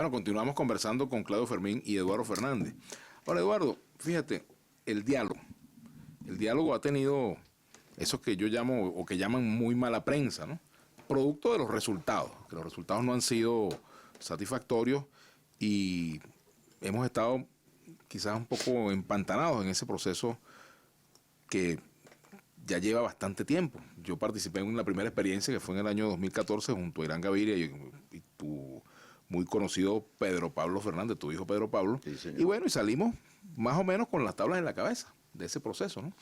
bueno, continuamos conversando con Claudio Fermín y Eduardo Fernández. Ahora, Eduardo, fíjate, el diálogo. El diálogo ha tenido eso que yo llamo, o que llaman muy mala prensa, ¿no? Producto de los resultados, que los resultados no han sido satisfactorios y hemos estado quizás un poco empantanados en ese proceso que ya lleva bastante tiempo. Yo participé en la primera experiencia que fue en el año 2014 junto a Irán Gaviria y tu muy conocido Pedro Pablo Fernández, tu hijo Pedro Pablo. Sí, señor. Y bueno, y salimos más o menos con las tablas en la cabeza de ese proceso, ¿no?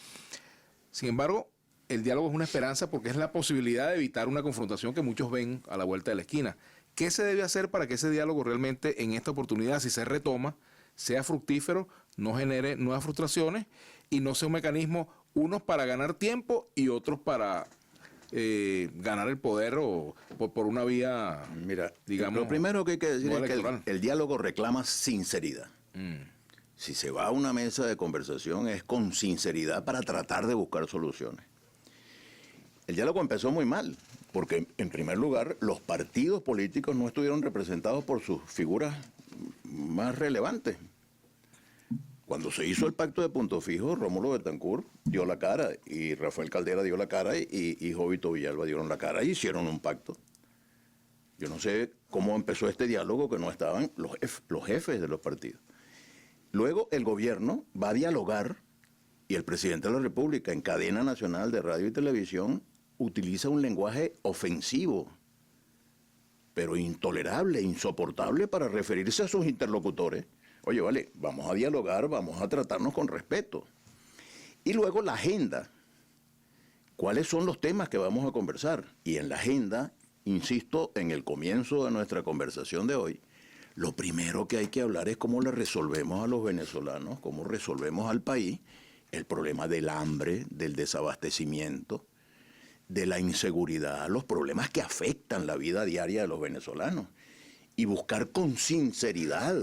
Sin embargo, el diálogo es una esperanza porque es la posibilidad de evitar una confrontación que muchos ven a la vuelta de la esquina. ¿Qué se debe hacer para que ese diálogo realmente en esta oportunidad, si se retoma, sea fructífero, no genere nuevas frustraciones y no sea un mecanismo, unos para ganar tiempo y otros para ganar el poder o por una vía, mira, digamos, lo primero que hay que decir no es que electoral? el diálogo reclama sinceridad. Si se va a una mesa de conversación es con sinceridad para tratar de buscar soluciones. El diálogo empezó muy mal, porque en primer lugar los partidos políticos no estuvieron representados por sus figuras más relevantes. Cuando se hizo el pacto de Punto Fijo, Rómulo Betancourt dio la cara, y Rafael Caldera dio la cara, y Jovito Villalba dieron la cara, y hicieron un pacto. Yo no sé cómo empezó este diálogo que no estaban los jefes de los partidos. Luego el gobierno va a dialogar, y el presidente de la República en cadena nacional de radio y televisión utiliza un lenguaje ofensivo, pero intolerable, insoportable para referirse a sus interlocutores. Oye, vale, vamos a dialogar, vamos a tratarnos con respeto. Y luego la agenda. ¿Cuáles son los temas que vamos a conversar? Y en la agenda, insisto, en el comienzo de nuestra conversación de hoy, lo primero que hay que hablar es cómo le resolvemos a los venezolanos, cómo resolvemos al país el problema del hambre, del desabastecimiento, de la inseguridad, los problemas que afectan la vida diaria de los venezolanos. Y buscar con sinceridad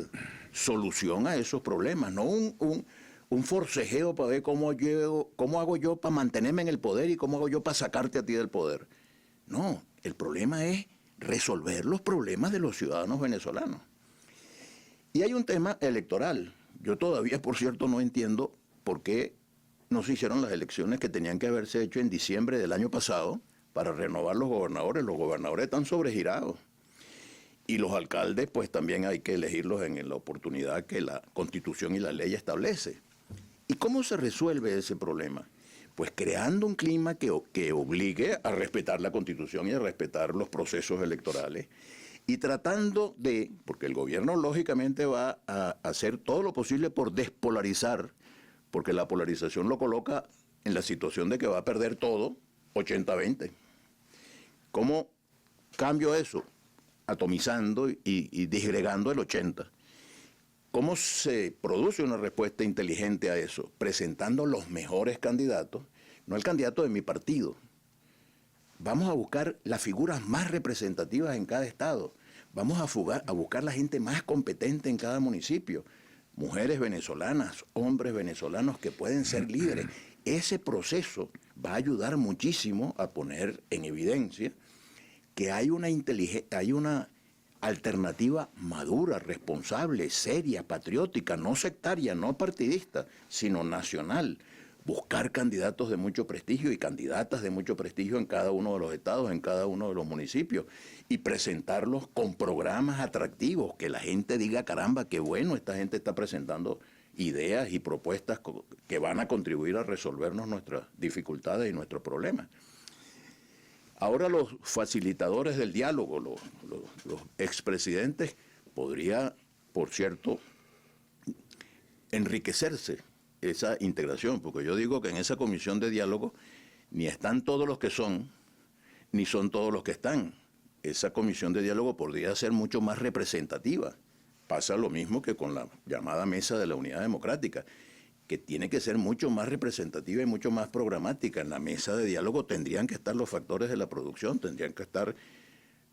solución a esos problemas, no un forcejeo para ver cómo hago yo para mantenerme en el poder y cómo hago yo para sacarte a ti del poder. No, el problema es resolver los problemas de los ciudadanos venezolanos. Y hay un tema electoral. Yo todavía, por cierto, no entiendo por qué no se hicieron las elecciones que tenían que haberse hecho en diciembre del año pasado para renovar los gobernadores. Los gobernadores están sobregirados. Y los alcaldes, pues también hay que elegirlos en la oportunidad que la Constitución y la ley establece. ¿Y cómo se resuelve ese problema? Pues creando un clima que obligue a respetar la Constitución y a respetar los procesos electorales, y tratando de, porque el gobierno lógicamente va a hacer todo lo posible por despolarizar, porque la polarización lo coloca en la situación de que va a perder todo 80-20. ¿Cómo cambio eso? Atomizando y disgregando el 80. ¿Cómo se produce una respuesta inteligente a eso? Presentando los mejores candidatos, no el candidato de mi partido. Vamos a buscar las figuras más representativas en cada estado. Vamos a buscar la gente más competente en cada municipio. Mujeres venezolanas, hombres venezolanos que pueden ser líderes. Ese proceso va a ayudar muchísimo a poner en evidencia que hay una alternativa madura, responsable, seria, patriótica, no sectaria, no partidista, sino nacional. Buscar candidatos de mucho prestigio y candidatas de mucho prestigio en cada uno de los estados, en cada uno de los municipios, y presentarlos con programas atractivos, que la gente diga, caramba, qué bueno, esta gente está presentando ideas y propuestas que van a contribuir a resolvernos nuestras dificultades y nuestros problemas. Ahora los facilitadores del diálogo, los expresidentes, podría, por cierto, enriquecerse esa integración, porque yo digo que en esa comisión de diálogo ni están todos los que son, ni son todos los que están. Esa comisión de diálogo podría ser mucho más representativa. Pasa lo mismo que con la llamada Mesa de la Unidad Democrática, que tiene que ser mucho más representativa y mucho más programática. En la mesa de diálogo tendrían que estar los factores de la producción, tendrían que estar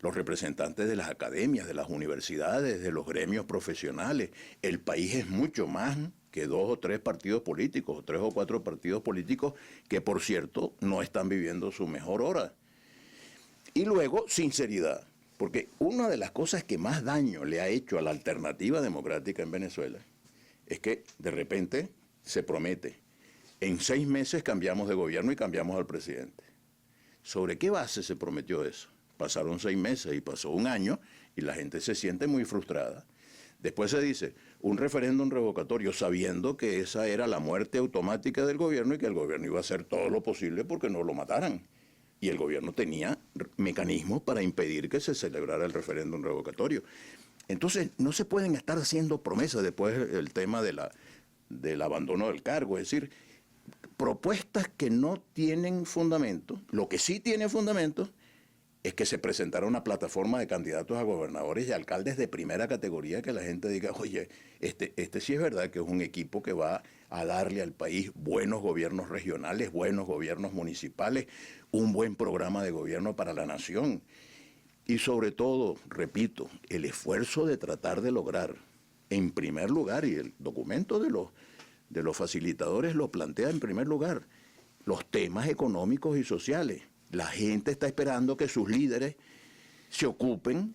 los representantes de las academias, de las universidades, de los gremios profesionales. El país es mucho más que 2 o 3 partidos políticos, o 3 o 4 partidos políticos que, por cierto, no están viviendo su mejor hora. Y luego, sinceridad, Porque una de las cosas que más daño le ha hecho a la alternativa democrática en Venezuela es que de repente se promete, en 6 meses cambiamos de gobierno y cambiamos al presidente. ¿Sobre qué base se prometió eso? Pasaron 6 meses y pasó un año y la gente se siente muy frustrada. Después se dice un referéndum revocatorio sabiendo que esa era la muerte automática del gobierno y que el gobierno iba a hacer todo lo posible porque no lo mataran. Y el gobierno tenía mecanismos para impedir que se celebrara el referéndum revocatorio. Entonces, no se pueden estar haciendo promesas después del tema del abandono del cargo. Es decir, propuestas que no tienen fundamento. Lo que sí tiene fundamento es que se presentara una plataforma de candidatos a gobernadores y alcaldes de primera categoría, que la gente diga, oye, este sí es verdad que es un equipo que va a darle al país buenos gobiernos regionales, buenos gobiernos municipales, un buen programa de gobierno para la nación. Y sobre todo, repito, el esfuerzo de tratar de lograr, en primer lugar, y el documento de los facilitadores lo plantea en primer lugar, los temas económicos y sociales. La gente está esperando que sus líderes se ocupen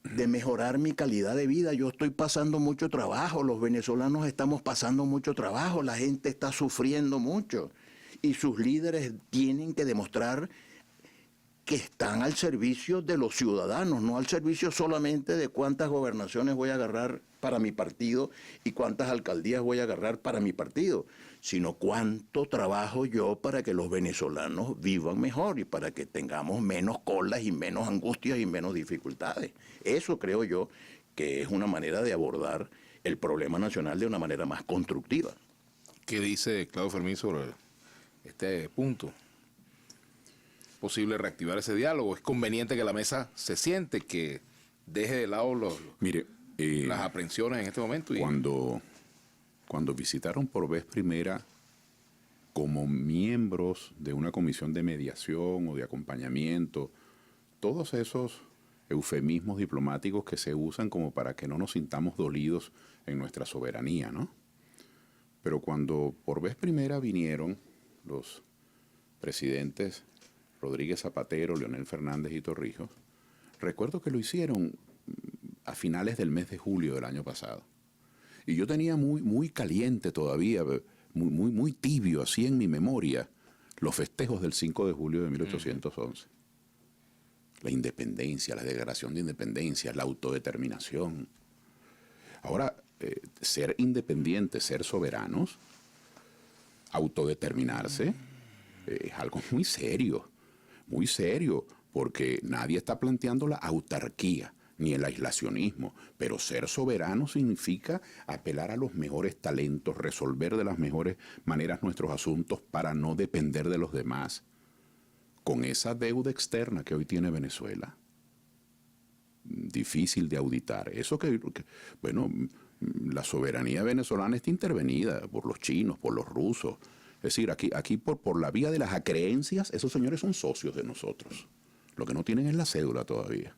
de mejorar mi calidad de vida. Yo estoy pasando mucho trabajo, los venezolanos estamos pasando mucho trabajo, la gente está sufriendo mucho y sus líderes tienen que demostrar que están al servicio de los ciudadanos, no al servicio solamente de cuántas gobernaciones voy a agarrar para mi partido y cuántas alcaldías voy a agarrar para mi partido, sino cuánto trabajo yo para que los venezolanos vivan mejor y para que tengamos menos colas y menos angustias y menos dificultades. Eso creo yo que es una manera de abordar el problema nacional de una manera más constructiva. ¿Qué dice Claudio Fermín sobre este punto? ¿Posible reactivar ese diálogo? ¿Es conveniente que la mesa se siente, que deje de lado las aprensiones en este momento? Cuando visitaron por vez primera como miembros de una comisión de mediación o de acompañamiento, todos esos eufemismos diplomáticos que se usan como para que no nos sintamos dolidos en nuestra soberanía, ¿no? Pero cuando por vez primera vinieron los presidentes Rodríguez Zapatero, Leonel Fernández y Torrijos, recuerdo que lo hicieron a finales del mes de julio del año pasado. Y yo tenía muy caliente todavía, muy tibio así en mi memoria, los festejos del 5 de julio de 1811. La independencia, la declaración de independencia, la autodeterminación. Ahora, ser independientes, ser soberanos, autodeterminarse, es algo muy serio, porque nadie está planteando la autarquía ni el aislacionismo, pero ser soberano significa apelar a los mejores talentos, resolver de las mejores maneras nuestros asuntos para no depender de los demás. Con esa deuda externa que hoy tiene Venezuela, difícil de auditar. La soberanía venezolana está intervenida por los chinos, por los rusos. Es decir, aquí por la vía de las acreencias, esos señores son socios de nosotros. Lo que no tienen es la cédula todavía.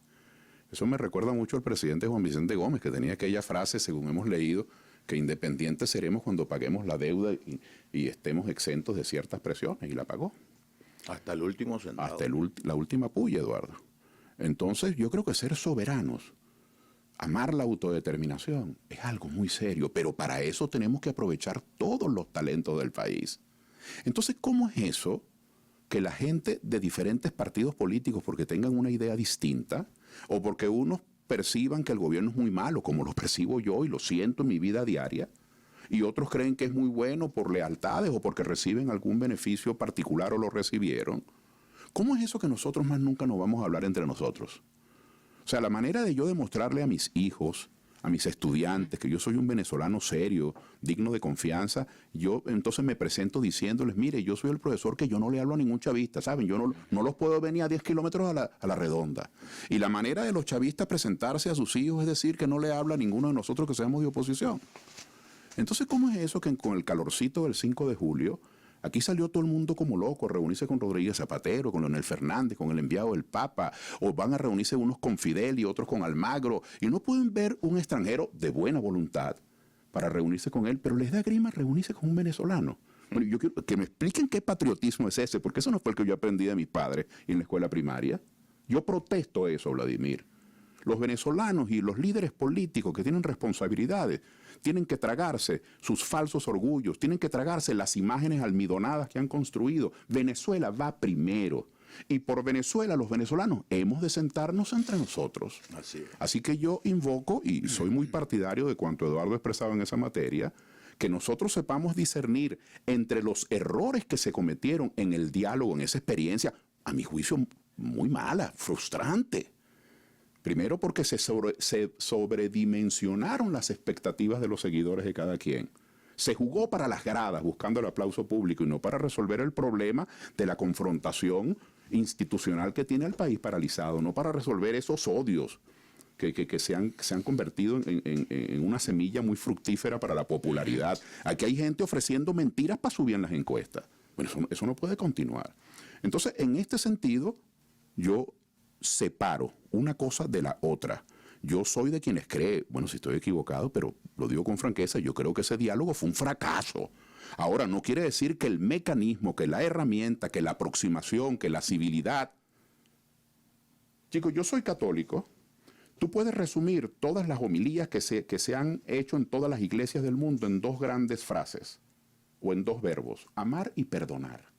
Eso me recuerda mucho al presidente Juan Vicente Gómez, que tenía aquella frase, según hemos leído, que independientes seremos cuando paguemos la deuda y estemos exentos de ciertas presiones, y la pagó. Hasta el último centavo. Hasta la última puya, Eduardo. Entonces, yo creo que ser soberanos, amar la autodeterminación, es algo muy serio, pero para eso tenemos que aprovechar todos los talentos del país. Entonces, ¿cómo es eso que la gente de diferentes partidos políticos, porque tengan una idea distinta, o porque unos perciban que el gobierno es muy malo, como lo percibo yo y lo siento en mi vida diaria, y otros creen que es muy bueno por lealtades o porque reciben algún beneficio particular o lo recibieron? ¿Cómo es eso que nosotros más nunca nos vamos a hablar entre nosotros? O sea, la manera de yo demostrarle a mis hijos, a mis estudiantes, que yo soy un venezolano serio, digno de confianza, yo entonces me presento diciéndoles, mire, yo soy el profesor que yo no le hablo a ningún chavista, ¿saben? Yo no los puedo venir a 10 kilómetros a la redonda. Y la manera de los chavistas presentarse a sus hijos es decir que no le habla a ninguno de nosotros que seamos de oposición. Entonces, ¿cómo es eso que con el calorcito del 5 de julio, aquí salió todo el mundo como loco a reunirse con Rodríguez Zapatero, con Leonel Fernández, con el enviado del Papa, o van a reunirse unos con Fidel y otros con Almagro, y no pueden ver un extranjero de buena voluntad para reunirse con él, pero les da grima reunirse con un venezolano? Bueno, yo quiero que me expliquen qué patriotismo es ese, porque eso no fue el que yo aprendí de mis padres en la escuela primaria. Yo protesto eso, Vladimir. Los venezolanos y los líderes políticos que tienen responsabilidades tienen que tragarse sus falsos orgullos, tienen que tragarse las imágenes almidonadas que han construido. Venezuela va primero. Y por Venezuela, los venezolanos hemos de sentarnos entre nosotros. Así que yo invoco, y soy muy partidario de cuanto Eduardo expresaba en esa materia, que nosotros sepamos discernir entre los errores que se cometieron en el diálogo, en esa experiencia, a mi juicio, muy mala, frustrante. Primero porque se sobredimensionaron las expectativas de los seguidores de cada quien. Se jugó para las gradas buscando el aplauso público y no para resolver el problema de la confrontación institucional que tiene el país paralizado, no para resolver esos odios que se han convertido en una semilla muy fructífera para la popularidad. Aquí hay gente ofreciendo mentiras para subir en las encuestas. Bueno, eso no puede continuar. Entonces, en este sentido, yo separo una cosa de la otra. Yo soy de quienes cree, bueno, si estoy equivocado, pero lo digo con franqueza, yo creo que ese diálogo fue un fracaso. Ahora, no quiere decir que el mecanismo, que la herramienta, que la aproximación, que la civilidad... Chicos, yo soy católico. Tú puedes resumir todas las homilías que se han hecho en todas las iglesias del mundo en dos grandes frases, o en dos verbos, amar y perdonar.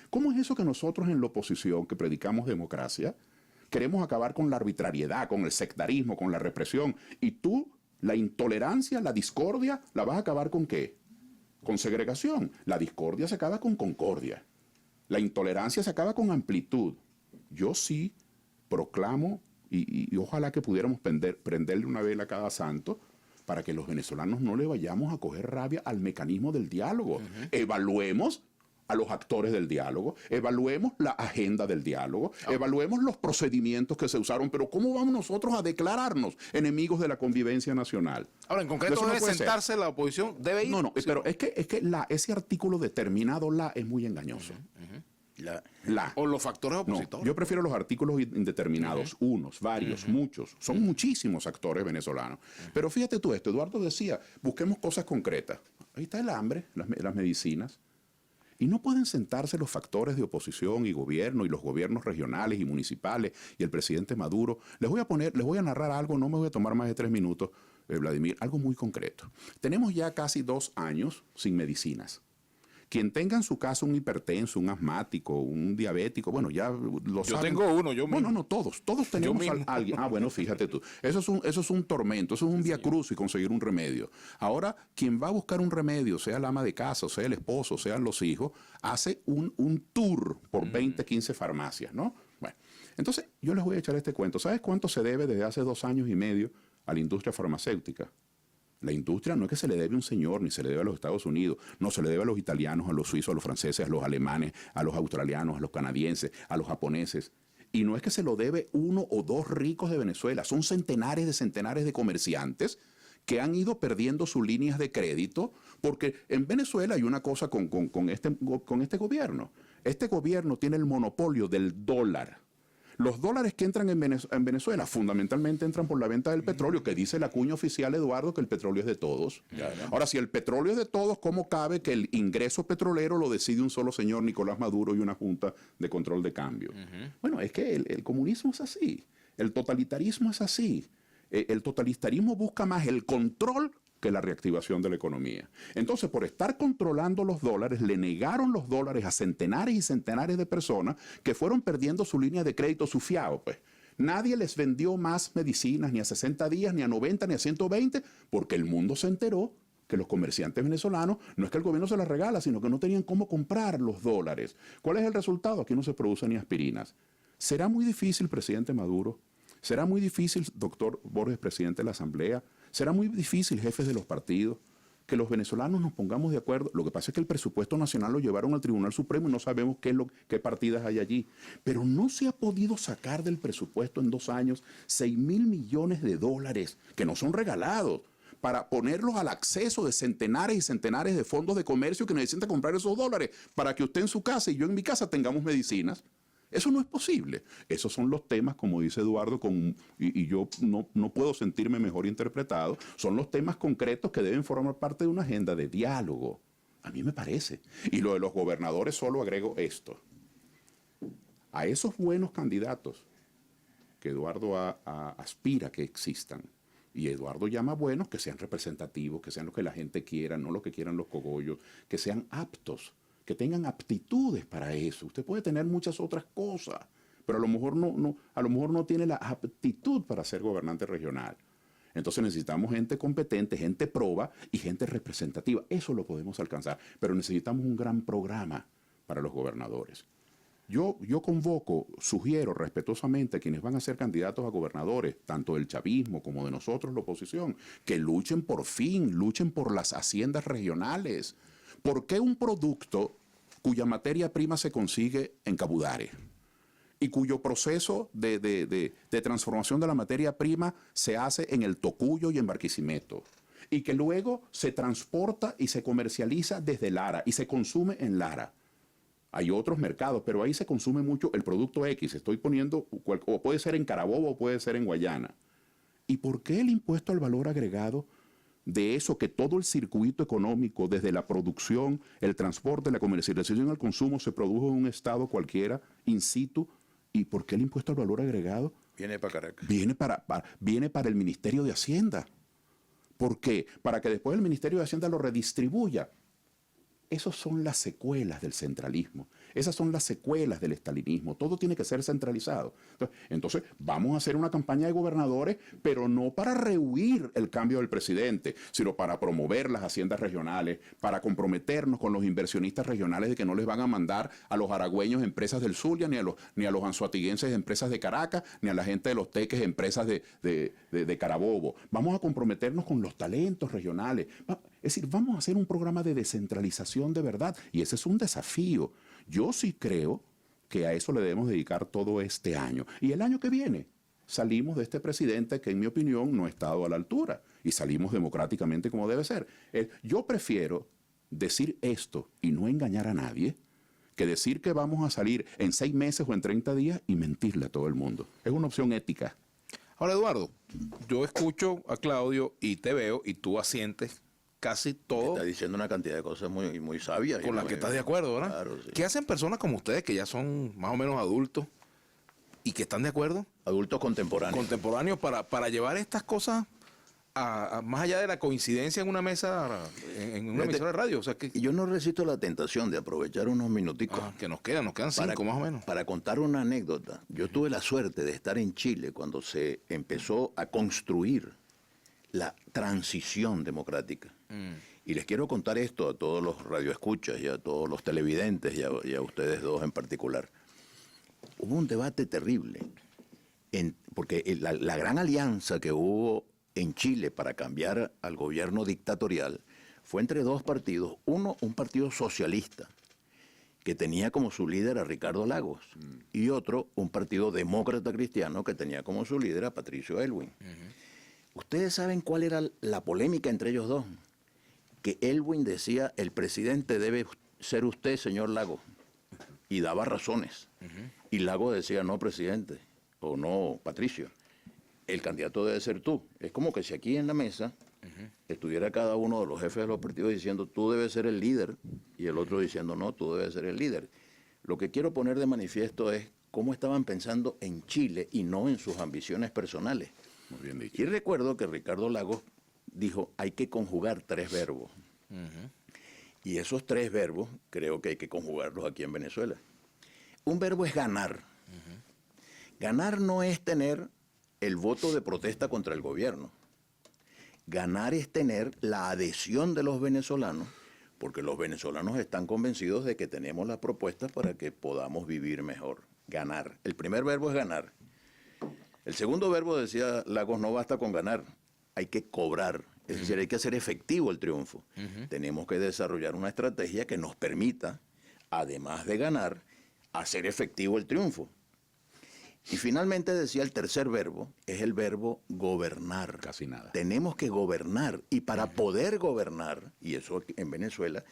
¿Cómo es eso que nosotros en la oposición, que predicamos democracia, queremos acabar con la arbitrariedad, con el sectarismo, con la represión? Y tú, la intolerancia, la discordia, ¿la vas a acabar con qué? Con segregación. La discordia se acaba con concordia. La intolerancia se acaba con amplitud. Yo sí proclamo, y ojalá que pudiéramos prenderle una vela a cada santo, para que los venezolanos no le vayamos a coger rabia al mecanismo del diálogo. Evaluemos a los actores del diálogo, evaluemos la agenda del diálogo, evaluemos los procedimientos que se usaron, pero ¿cómo vamos nosotros a declararnos enemigos de la convivencia nacional? Ahora, en concreto, Eso no debe puede sentarse ser. la oposición, debe ir. No, pero es que ese artículo determinado es muy engañoso. O los factores No, opositores. yo prefiero los artículos indeterminados, unos, varios, muchos. Son muchísimos actores venezolanos. Pero fíjate tú esto, Eduardo decía, busquemos cosas concretas. Ahí está el hambre, las medicinas. Y no pueden sentarse los factores de oposición y gobierno y los gobiernos regionales y municipales y el presidente Maduro. Les voy a narrar algo, no me voy a tomar más de 3 minutos, Vladimir, algo muy concreto. Tenemos ya casi 2 años sin medicinas. Quien tenga en su casa un hipertenso, un asmático, un diabético, bueno, ya lo saben. Yo tengo uno, yo mismo. No, todos tenemos a alguien. Ah, bueno, fíjate tú. Eso es un tormento, eso es un viacrucis y conseguir un remedio. Ahora, quien va a buscar un remedio, sea la ama de casa, o sea el esposo, sean los hijos, hace un tour por 20, 15 farmacias, ¿no? Bueno, entonces yo les voy a echar este cuento. ¿Sabes cuánto se debe desde hace 2 años y medio a la industria farmacéutica? La industria no es que se le debe a un señor, ni se le debe a los Estados Unidos, no, se le debe a los italianos, a los suizos, a los franceses, a los alemanes, a los australianos, a los canadienses, a los japoneses. Y no es que se lo debe 1 o 2 ricos de Venezuela, son centenares de comerciantes que han ido perdiendo sus líneas de crédito, porque en Venezuela hay una cosa con este gobierno. Este gobierno tiene el monopolio del dólar. Los dólares que entran en Venezuela fundamentalmente entran por la venta del petróleo, que dice la cuña oficial, Eduardo, que el petróleo es de todos. Ahora, si el petróleo es de todos, ¿cómo cabe que el ingreso petrolero lo decide un solo señor, Nicolás Maduro, y una junta de control de cambio? Bueno, es que el comunismo es así, el totalitarismo es así. El totalitarismo busca más el control que la reactivación de la economía. Entonces, por estar controlando los dólares, le negaron los dólares a centenares y centenares de personas que fueron perdiendo su línea de crédito, su fiado, pues. Nadie les vendió más medicinas ni a 60 días, ni a 90, ni a 120, porque el mundo se enteró que los comerciantes venezolanos, no es que el gobierno se las regala, sino que no tenían cómo comprar los dólares. ¿Cuál es el resultado? Aquí no se producen ni aspirinas. ¿Será muy difícil, presidente Maduro? ¿Será muy difícil, doctor Borges, presidente de la Asamblea? ¿Será muy difícil, jefes de los partidos, que los venezolanos nos pongamos de acuerdo? Lo que pasa es que el presupuesto nacional lo llevaron al Tribunal Supremo y no sabemos qué partidas hay allí. Pero no se ha podido sacar del presupuesto en 2 años 6.000 millones de dólares, que no son regalados, para ponerlos al acceso de centenares y centenares de fondos de comercio que necesitan comprar esos dólares para que usted en su casa y yo en mi casa tengamos medicinas. Eso no es posible. Esos son los temas, como dice Eduardo, y yo no puedo sentirme mejor interpretado, son los temas concretos que deben formar parte de una agenda de diálogo. A mí me parece. Y lo de los gobernadores, solo agrego esto. A esos buenos candidatos que Eduardo aspira que existan. Y Eduardo llama buenos que sean representativos, que sean los que la gente quiera, no los que quieran los cogollos, que sean aptos, que tengan aptitudes para eso. Usted puede tener muchas otras cosas, pero a lo mejor no tiene la aptitud para ser gobernante regional. Entonces necesitamos gente competente, gente proba y gente representativa. Eso lo podemos alcanzar, pero necesitamos un gran programa para los gobernadores. Yo sugiero respetuosamente a quienes van a ser candidatos a gobernadores, tanto del chavismo como de nosotros, la oposición, que luchen por las haciendas regionales. ¿Por qué un producto cuya materia prima se consigue en Cabudare y cuyo proceso de transformación de la materia prima se hace en el Tocuyo y en Barquisimeto, y que luego se transporta y se comercializa desde Lara y se consume en Lara? Hay otros mercados, pero ahí se consume mucho el producto X. Estoy poniendo, o puede ser en Carabobo o puede ser en Guayana. ¿Y por qué el impuesto al valor agregado de eso, que todo el circuito económico, desde la producción, el transporte, la comercialización y el consumo, se produjo en un estado cualquiera, in situ? ¿Y por qué el impuesto al valor agregado viene para Caracas? Viene para el Ministerio de Hacienda? ¿Por qué? Para que después el Ministerio de Hacienda lo redistribuya. Esas son las secuelas del centralismo, esas son las secuelas del estalinismo, todo tiene que ser centralizado. Entonces vamos a hacer una campaña de gobernadores, pero no para rehuir el cambio del presidente, sino para promover las haciendas regionales, para comprometernos con los inversionistas regionales de que no les van a mandar a los aragüeños empresas del Zulia, ni a los anzoatiguenses empresas de Caracas, ni a la gente de los Teques empresas de Carabobo. Vamos a comprometernos con los talentos regionales. Es decir, vamos a hacer un programa de descentralización de verdad, y ese es un desafío. Yo sí creo que a eso le debemos dedicar todo este año. Y el año que viene salimos de este presidente que, en mi opinión, no ha estado a la altura, y salimos democráticamente como debe ser. Yo prefiero decir esto y no engañar a nadie que decir que vamos a salir en 6 meses o en 30 días y mentirle a todo el mundo. Es una opción ética. Ahora, Eduardo, yo escucho a Claudio y te veo y tú asientes casi todo. Está diciendo una cantidad de cosas muy, muy sabias. Con las que estás de acuerdo, ¿verdad? Claro, sí. ¿Qué hacen personas como ustedes que ya son más o menos adultos y que están de acuerdo? Adultos contemporáneos. Contemporáneos para llevar estas cosas a más allá de la coincidencia en una mesa, en una emisora de radio. O sea, que Yo no resisto la tentación de aprovechar unos minuticos. Que nos quedan 5 más o menos. Para contar una anécdota. Yo tuve la suerte de estar en Chile cuando se empezó a construir la transición democrática. Y les quiero contar esto a todos los radioescuchas y a todos los televidentes y a ustedes dos en particular. Hubo un debate terrible, porque la gran alianza que hubo en Chile para cambiar al gobierno dictatorial fue entre dos partidos. Uno, un partido socialista, que tenía como su líder a Ricardo Lagos, y otro, un partido demócrata cristiano, que tenía como su líder a Patricio Aylwin. ¿Ustedes saben cuál era la polémica entre ellos dos? Que Aylwin decía, el presidente debe ser usted, señor Lagos, y daba razones. Y Lagos decía, no, presidente, o no, Patricio, el candidato debe ser tú. Es como que si aquí en la mesa estuviera cada uno de los jefes de los partidos diciendo, tú debes ser el líder, y el otro diciendo, no, tú debes ser el líder. Lo que quiero poner de manifiesto es cómo estaban pensando en Chile y no en sus ambiciones personales. Muy bien dicho. Y recuerdo que Ricardo Lagos dijo, hay que conjugar 3 verbos. Y esos 3 verbos creo que hay que conjugarlos aquí en Venezuela. Un verbo es ganar. Ganar no es tener el voto de protesta contra el gobierno. Ganar es tener la adhesión de los venezolanos, porque los venezolanos están convencidos de que tenemos las propuestas para que podamos vivir mejor. Ganar. El primer verbo es ganar. El segundo verbo, decía Lagos, no basta con ganar, hay que cobrar. Es decir, hay que hacer efectivo el triunfo. Tenemos que desarrollar una estrategia que nos permita, además de ganar, hacer efectivo el triunfo. Y finalmente decía el tercer verbo, es el verbo gobernar. Casi nada. Tenemos que gobernar, y para poder gobernar, y eso en Venezuela,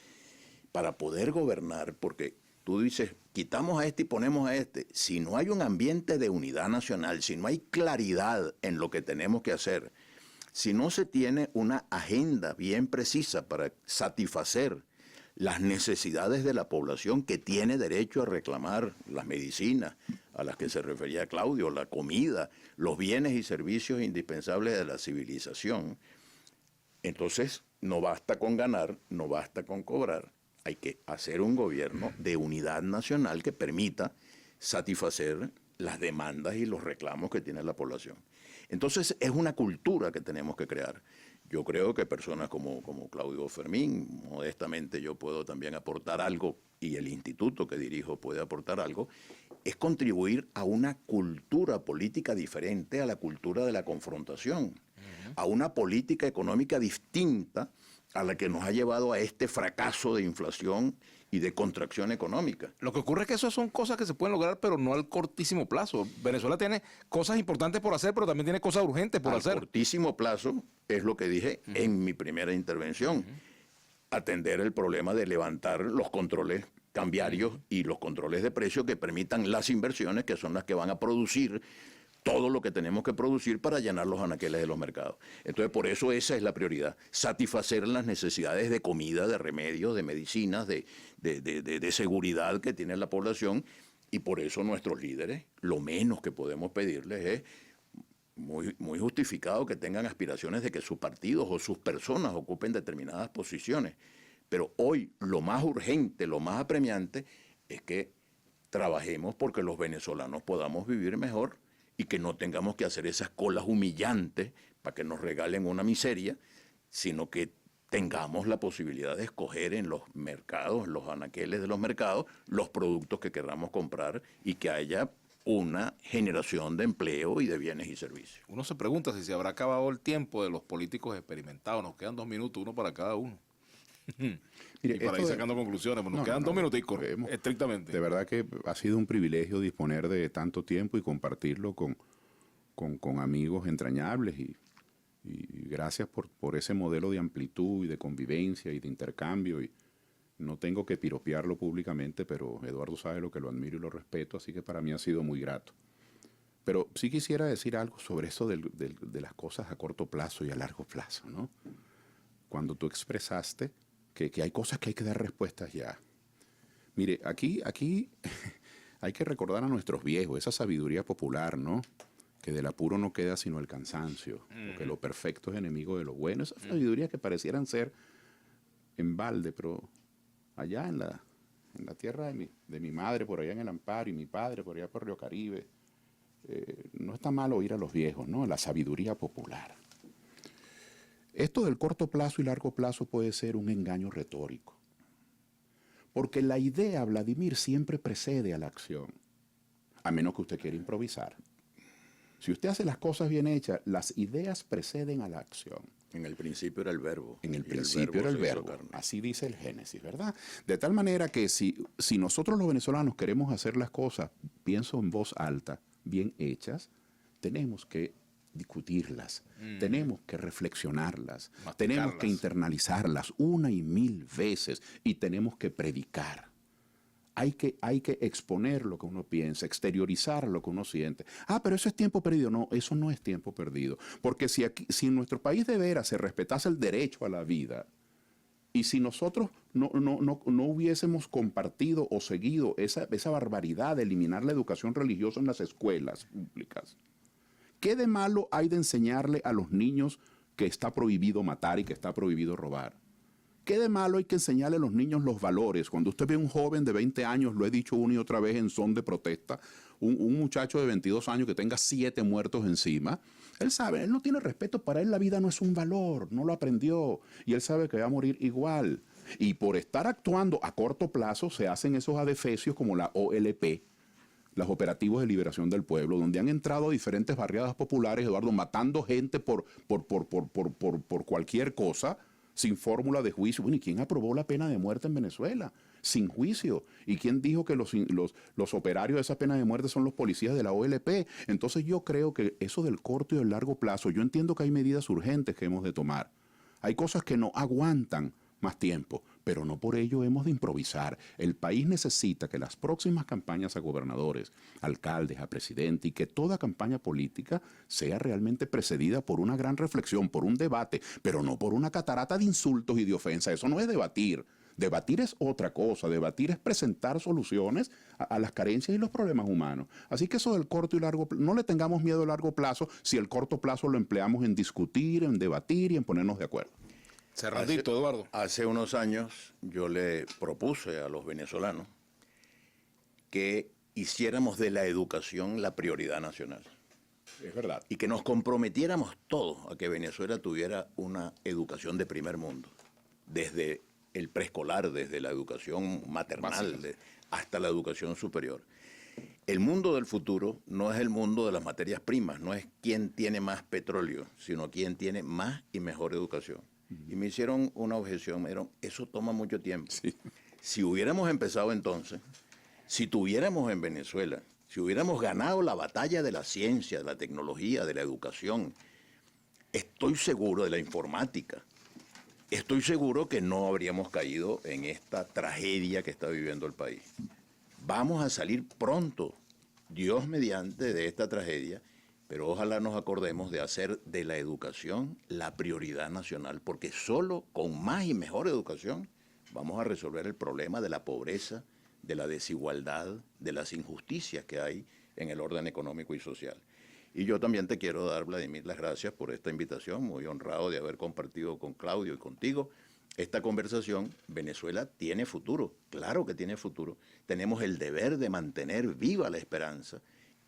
para poder gobernar, porque tú dices, quitamos a este y ponemos a este, si no hay un ambiente de unidad nacional, si no hay claridad en lo que tenemos que hacer, si no se tiene una agenda bien precisa para satisfacer las necesidades de la población que tiene derecho a reclamar las medicinas, a las que se refería Claudio, la comida, los bienes y servicios indispensables de la civilización. Entonces, no basta con ganar, no basta con cobrar, hay que hacer un gobierno de unidad nacional que permita satisfacer las demandas y los reclamos que tiene la población. Entonces, es una cultura que tenemos que crear. Yo creo que personas como Claudio Fermín, modestamente yo puedo también aportar algo, y el instituto que dirijo puede aportar algo, es contribuir a una cultura política diferente a la cultura de la confrontación, a una política económica distinta a la que nos ha llevado a este fracaso de inflación y de contracción económica. Lo que ocurre es que eso son cosas que se pueden lograr, pero no al cortísimo plazo. Venezuela tiene cosas importantes por hacer, pero también tiene cosas urgentes por hacer. Al cortísimo plazo es lo que dije en mi primera intervención. Atender el problema de levantar los controles cambiarios y los controles de precios que permitan las inversiones, que son las que van a producir todo lo que tenemos que producir para llenar los anaqueles de los mercados. Entonces, por eso esa es la prioridad, satisfacer las necesidades de comida, de remedios, de medicinas, de seguridad que tiene la población, y por eso nuestros líderes, lo menos que podemos pedirles es muy justificado que tengan aspiraciones de que sus partidos o sus personas ocupen determinadas posiciones. Pero hoy lo más urgente, lo más apremiante es que trabajemos porque los venezolanos podamos vivir mejor y que no tengamos que hacer esas colas humillantes para que nos regalen una miseria, sino que tengamos la posibilidad de escoger en los mercados, en los anaqueles de los mercados, los productos que queramos comprar y que haya una generación de empleo y de bienes y servicios. Uno se pregunta si se habrá acabado el tiempo de los políticos experimentados. Nos quedan 2 minutos, uno para cada uno. Mire, y para ir sacando conclusiones, pues nos quedan 2 minuticos, estrictamente. De verdad que ha sido un privilegio disponer de tanto tiempo y compartirlo con amigos entrañables y gracias por ese modelo de amplitud y de convivencia y de intercambio. Y no tengo que piropearlo públicamente, pero Eduardo sabe lo que lo admiro y lo respeto, así que para mí ha sido muy grato. Pero sí quisiera decir algo sobre eso de las cosas a corto plazo y a largo plazo, ¿no? Cuando tú expresaste que hay cosas que hay que dar respuestas ya. Mire, aquí hay que recordar a nuestros viejos, esa sabiduría popular, ¿no? Que del apuro no queda sino el cansancio, porque lo perfecto es enemigo de lo bueno. Esa sabiduría que parecieran ser en balde, pero allá en la tierra de mi madre, por allá en el Amparo, y mi padre por allá por Río Caribe, no está mal oír a los viejos, ¿no? La sabiduría popular. Esto del corto plazo y largo plazo puede ser un engaño retórico, porque la idea, Vladimir, siempre precede a la acción, a menos que usted quiera improvisar. Si usted hace las cosas bien hechas, las ideas preceden a la acción. En el principio era el verbo. En el principio era el verbo. Así dice el Génesis, ¿verdad? De tal manera que si nosotros los venezolanos queremos hacer las cosas, pienso en voz alta, bien hechas, tenemos que discutirlas, tenemos que reflexionarlas, tenemos que internalizarlas una y mil veces y tenemos que predicar. Hay que exponer lo que uno piensa, exteriorizar lo que uno siente. Pero eso es tiempo perdido. No, eso no es tiempo perdido. Porque si en nuestro país de veras se respetase el derecho a la vida, y si nosotros no hubiésemos compartido o seguido esa barbaridad de eliminar la educación religiosa en las escuelas públicas, ¿qué de malo hay de enseñarle a los niños que está prohibido matar y que está prohibido robar? ¿Qué de malo hay que enseñarle a los niños los valores? Cuando usted ve a un joven de 20 años, lo he dicho una y otra vez en son de protesta, un muchacho de 22 años que tenga 7 muertos encima, él sabe, él no tiene respeto, para él la vida no es un valor, no lo aprendió, y él sabe que va a morir igual. Y por estar actuando a corto plazo se hacen esos adefesios como la OLP, los operativos de liberación del pueblo, donde han entrado a diferentes barriadas populares, Eduardo, matando gente por cualquier cosa, sin fórmula de juicio. Bueno, ¿y quién aprobó la pena de muerte en Venezuela? Sin juicio. ¿Y quién dijo que los operarios de esa pena de muerte son los policías de la OLP? Entonces yo creo que eso del corto y del largo plazo, yo entiendo que hay medidas urgentes que hemos de tomar. Hay cosas que no aguantan más tiempo, pero no por ello hemos de improvisar. El país necesita que las próximas campañas a gobernadores, alcaldes, a presidente y que toda campaña política sea realmente precedida por una gran reflexión, por un debate, pero no por una catarata de insultos y de ofensas. Eso no es debatir. Debatir es otra cosa, debatir es presentar soluciones a las carencias y los problemas humanos. Así que eso del corto y largo plazo, no le tengamos miedo al largo plazo si el corto plazo lo empleamos en discutir, en debatir y en ponernos de acuerdo. Cerradito, Eduardo. Hace unos años yo le propuse a los venezolanos que hiciéramos de la educación la prioridad nacional. Es verdad. Y que nos comprometiéramos todos a que Venezuela tuviera una educación de primer mundo, desde el preescolar, desde la educación maternal, hasta la educación superior. El mundo del futuro no es el mundo de las materias primas, no es quién tiene más petróleo, sino quién tiene más y mejor educación. Y me hicieron una objeción, me dijeron, eso toma mucho tiempo. Sí. Si hubiéramos empezado entonces, si tuviéramos en Venezuela, si hubiéramos ganado la batalla de la ciencia, de la tecnología, de la educación, estoy seguro de la informática, estoy seguro que no habríamos caído en esta tragedia que está viviendo el país. Vamos a salir pronto, Dios mediante, de esta tragedia, pero ojalá nos acordemos de hacer de la educación la prioridad nacional, porque solo con más y mejor educación vamos a resolver el problema de la pobreza, de la desigualdad, de las injusticias que hay en el orden económico y social. Y yo también te quiero dar, Vladimir, las gracias por esta invitación, muy honrado de haber compartido con Claudio y contigo esta conversación. Venezuela tiene futuro, claro que tiene futuro. Tenemos el deber de mantener viva la esperanza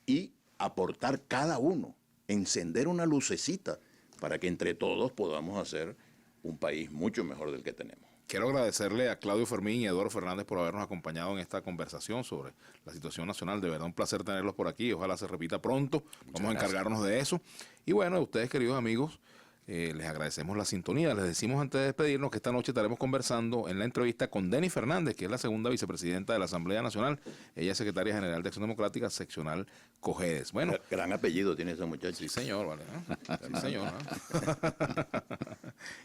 y aportar cada uno, encender una lucecita para que entre todos podamos hacer un país mucho mejor del que tenemos. Quiero agradecerle a Claudio Fermín y a Eduardo Fernández por habernos acompañado en esta conversación sobre la situación nacional. De verdad, un placer tenerlos por aquí. Ojalá se repita pronto. Vamos a encargarnos de eso. Y bueno, a ustedes, queridos amigos, les agradecemos la sintonía. Les decimos antes de despedirnos que esta noche estaremos conversando en la entrevista con Denny Fernández, que es la segunda vicepresidenta de la Asamblea Nacional. Ella es secretaria general de Acción Democrática, seccional Cojedes. Bueno, Gran apellido tiene esa muchacha. sí, señor, vale. Sí, señor.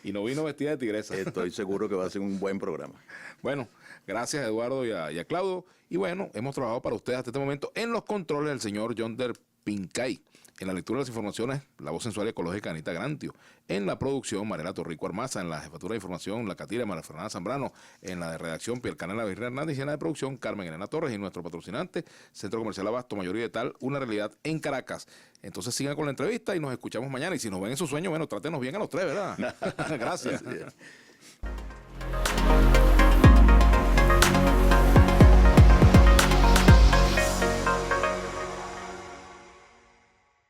Y no vino vestida de tigresa. Estoy seguro que va a ser un buen programa. Bueno, gracias a Eduardo y a Claudio. Y bueno, hemos trabajado para ustedes hasta este momento en los controles del señor Yonder Pincay. En la lectura de las informaciones, la voz sensual y ecológica Anita Grantio. En la producción, Mariela Torrico Armaza. En la jefatura de información, la Catira María Fernanda Zambrano. En la de redacción, Pierre Canela Virre Hernández. Y en la de producción, Carmen Elena Torres. Y nuestro patrocinante, Centro Comercial Abasto, mayoría de tal, una realidad en Caracas. Entonces sigan con la entrevista y nos escuchamos mañana. Y si nos ven en sus sueños, bueno, trátenos bien a los tres, ¿verdad? Gracias.